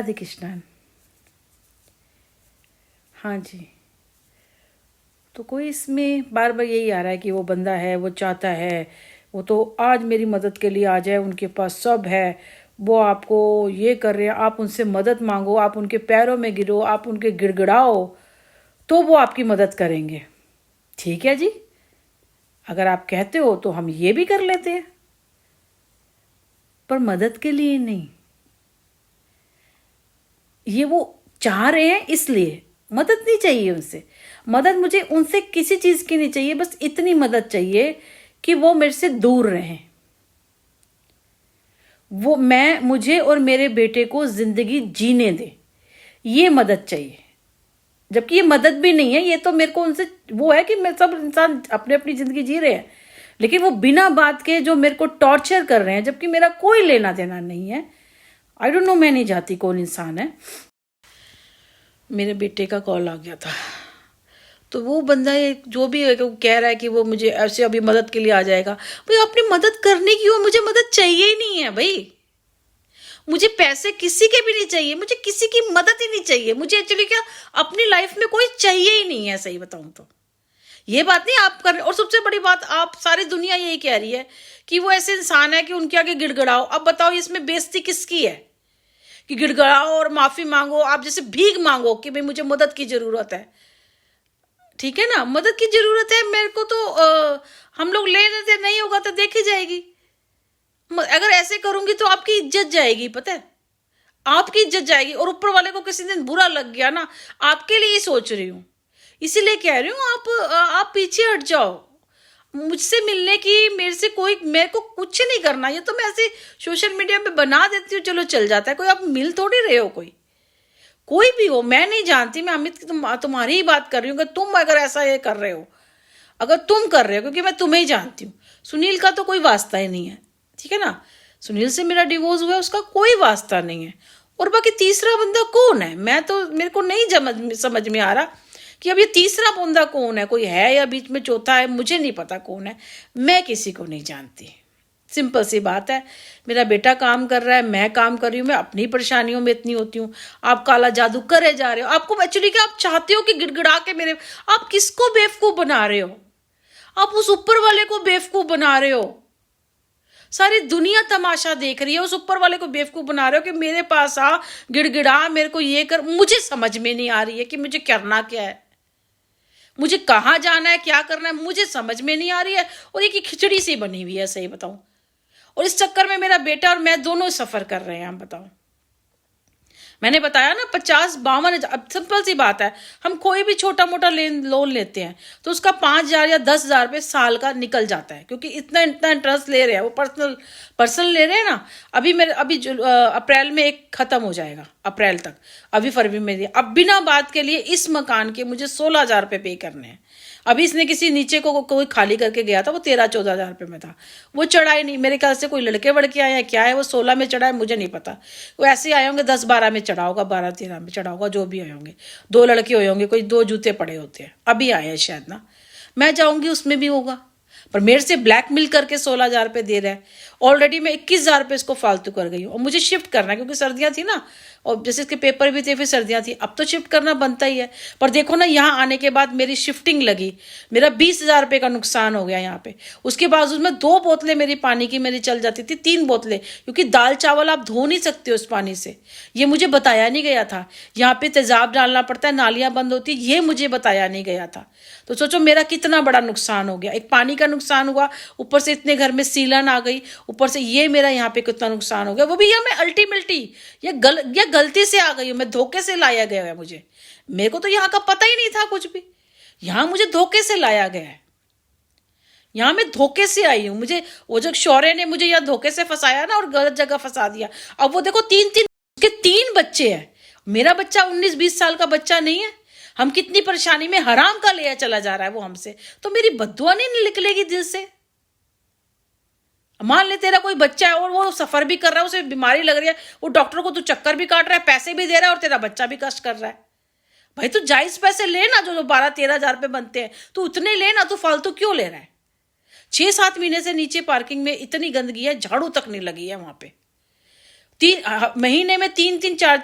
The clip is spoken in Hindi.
राधे कृष्णन। हाँ जी, तो कोई इसमें बार बार यही आ रहा है कि वो बंदा है, वो चाहता है, वो तो आज मेरी मदद के लिए आ जाए, उनके पास सब है, वो आपको ये कर रहे हैं, आप उनसे मदद मांगो, आप उनके पैरों में गिरो, आप उनके गिड़गिड़ाओ, तो वो आपकी मदद करेंगे। ठीक है जी, अगर आप कहते हो तो हम ये भी कर लेते हैं, पर मदद के लिए नहीं। ये वो चाह रहे हैं इसलिए, मदद नहीं चाहिए उनसे। मदद मुझे उनसे किसी चीज की नहीं चाहिए, बस इतनी मदद चाहिए कि वो मेरे से दूर रहें। वो मुझे और मेरे बेटे को जिंदगी जीने दे, ये मदद चाहिए। जबकि ये मदद भी नहीं है, ये तो मेरे को उनसे वो है कि मैं सब इंसान अपने अपनी जिंदगी जी रहे हैं, लेकिन वो बिना बात के जो मेरे को टॉर्चर कर रहे हैं, जबकि मेरा कोई लेना देना नहीं है। आई डोंट नो, मैं नहीं जानती कौन इंसान है। मेरे बेटे का कॉल आ गया था, तो वो बंदा जो भी है, वो कह रहा है कि वो मुझे ऐसे अभी मदद के लिए आ जाएगा। भाई आपने मदद करने की हो, मुझे मदद चाहिए ही नहीं है भाई। मुझे पैसे किसी के भी नहीं चाहिए, मुझे किसी की मदद ही नहीं चाहिए। मुझे एक्चुअली क्या अपनी लाइफ में कोई चाहिए ही नहीं है, सही बताऊं तो। ये बात नहीं आप कर, और सबसे बड़ी बात, आप सारी दुनिया यही कह रही है कि वो ऐसे इंसान है कि उनके आगे गिड़गिड़ाओ। अब बताओ इसमें बेइज्जती किसकी है कि गिड़गिड़ाओ और माफी मांगो, आप जैसे भीख मांगो कि भाई मुझे मदद की जरूरत है। ठीक है ना, मदद की जरूरत है मेरे को, तो हम लोग ले लेते, नहीं होगा तो देखी जाएगी। अगर ऐसे करूंगी तो आपकी इज्जत जाएगी, पता है, आपकी इज्जत जाएगी। और ऊपर वाले को किसी दिन बुरा लग गया ना, आपके लिए ही सोच रही हूँ, इसीलिए कह रही हूँ आप पीछे हट जाओ। मुझसे मिलने की, मेरे को कुछ नहीं करना। ये तो मैं ऐसे सोशल मीडिया पे बना देती हूँ, चलो चल जाता है। कोई आप मिल थोड़ी रहे हो, कोई भी हो, मैं नहीं जानती। मैं अमित तुम्हारी ही बात कर रही हूँ कि तुम अगर ऐसा ये कर रहे हो, अगर तुम कर रहे हो, क्योंकि मैं तुम्हें ही जानती हूँ। सुनील का तो कोई वास्ता ही नहीं है, ठीक है ना। सुनील से मेरा डिवोर्स हुआ है, उसका कोई वास्ता नहीं है। और बाकी तीसरा बंदा कौन है, मेरे को नहीं समझ में आ रहा कि अब ये तीसरा बंदा कौन है। कोई है या बीच में चौथा है, मुझे नहीं पता कौन है। मैं किसी को नहीं जानती, सिंपल सी बात है। मेरा बेटा काम कर रहा है, मैं काम कर रही हूँ, मैं अपनी परेशानियों में इतनी होती हूँ। आप काला जादू करे जा रहे हो। आपको एक्चुअली क्या आप चाहते हो कि गिड़गिड़ा के आप किसको बेवकूफ बना रहे हो? आप उस ऊपर वाले को बेवकूफ बना रहे हो। सारी दुनिया तमाशा देख रही है, उस ऊपर वाले को बेवकूफ बना रहे हो कि मेरे पास आ, गिड़गिड़ा, मेरे को ये कर। मुझे समझ में नहीं आ रही है कि मुझे करना क्या है, मुझे कहाँ जाना है, क्या करना है, मुझे समझ में नहीं आ रही है। और एक खिचड़ी सी बनी हुई है, सही बताऊं। और इस चक्कर में मेरा बेटा और मैं दोनों सफर कर रहे हैं। आप बताओ, मैंने बताया ना 50-52, अब सिंपल सी बात है, हम कोई भी छोटा मोटा लोन लेते हैं तो उसका 5,000 या 10,000 रुपये साल का निकल जाता है, क्योंकि इतना इंटरेस्ट ले रहे हैं वो। पर्सनल ले रहे हैं ना। अभी अप्रैल में एक खत्म हो जाएगा, अप्रैल तक। अभी फरवरी में अब बिना बात के लिए इस मकान के मुझे 16,000 रुपये पे करने हैं। अभी इसने किसी नीचे को कोई खाली करके गया था, वो 13-14,000 रुपये में था। वो चढ़ाए नहीं, मेरे ख्याल से कोई लड़के वड़के आए हैं, क्या है, वो 16 में चढ़ा है, मुझे नहीं पता। वो ऐसे आए होंगे 10-12 में चढ़ा होगा, 12-13 में चढ़ा होगा, जो भी आए होंगे। 2 लड़के हुए होंगे, कोई 2 जूते पड़े होते हैं, अभी आए हैं शायद ना। मैं जाऊंगी उसमें भी होगा, पर मेरे से ब्लैकमेल करके 16,000 रुपये दे रहा है। ऑलरेडी मैं 21,000 रुपये इसको फालतू कर गई हूँ। और मुझे शिफ्ट करना है, क्योंकि सर्दियाँ थी ना, और जैसे इसके पेपर भी थे, फिर सर्दियाँ थी, अब तो शिफ्ट करना बनता ही है। पर देखो ना, यहाँ आने के बाद मेरी शिफ्टिंग लगी, मेरा 20,000 रुपये का नुकसान हो गया यहाँ पे। उसके बावजूद में 2 बोतलें मेरी पानी की मेरी चल जाती थी, 3 बोतलें, क्योंकि दाल चावल आप धो नहीं सकते उस पानी से। ये मुझे बताया नहीं गया था। यहाँ पे तेजाब डालना पड़ता है, नालियाँ बंद होती, ये मुझे बताया नहीं गया था। तो सोचो मेरा कितना बड़ा नुकसान हो गया। एक पानी का नुकसान हुआ, ऊपर से इतने घर में सीलन आ गई, ऊपर से ये मेरा यहाँ पे कितना नुकसान हो गया। वो भी यह मैं अल्टीमेटली ये गलती से आ गई हूँ, मैं धोखे से लाया गया है मुझे। मेरे को तो यहाँ का पता ही नहीं था कुछ भी, यहाँ मुझे धोखे से लाया गया है। यहाँ मैं धोखे से आई हूँ। मुझे वो जो शौर्य ने मुझे यहाँ धोखे से फंसाया ना, और गलत जगह फंसा दिया। अब वो देखो 3-3 उसके 3 बच्चे हैं। मेरा बच्चा 19-20 साल का बच्चा नहीं है। हम कितनी परेशानी में, हराम का लिया चला जा रहा है वो हमसे। तो मेरी बद्दुआ नहीं निकलेगी दिल से। मान ले तेरा कोई बच्चा है और वो सफर भी कर रहा है, उसे बीमारी लग रही है, वो डॉक्टर को तू चक्कर भी काट रहा है, पैसे भी दे रहा है, और तेरा बच्चा भी कष्ट कर रहा है। भाई तू जायज पैसे ले ना, जो 12-13 हजार रुपये बनते हैं, तू उतने ले ना, तू फालतू क्यों ले रहा है? 6-7 महीने से नीचे पार्किंग में इतनी गंदगी है, झाड़ू तक नहीं लगी है वहां पे। 3 महीने में 3-3, 4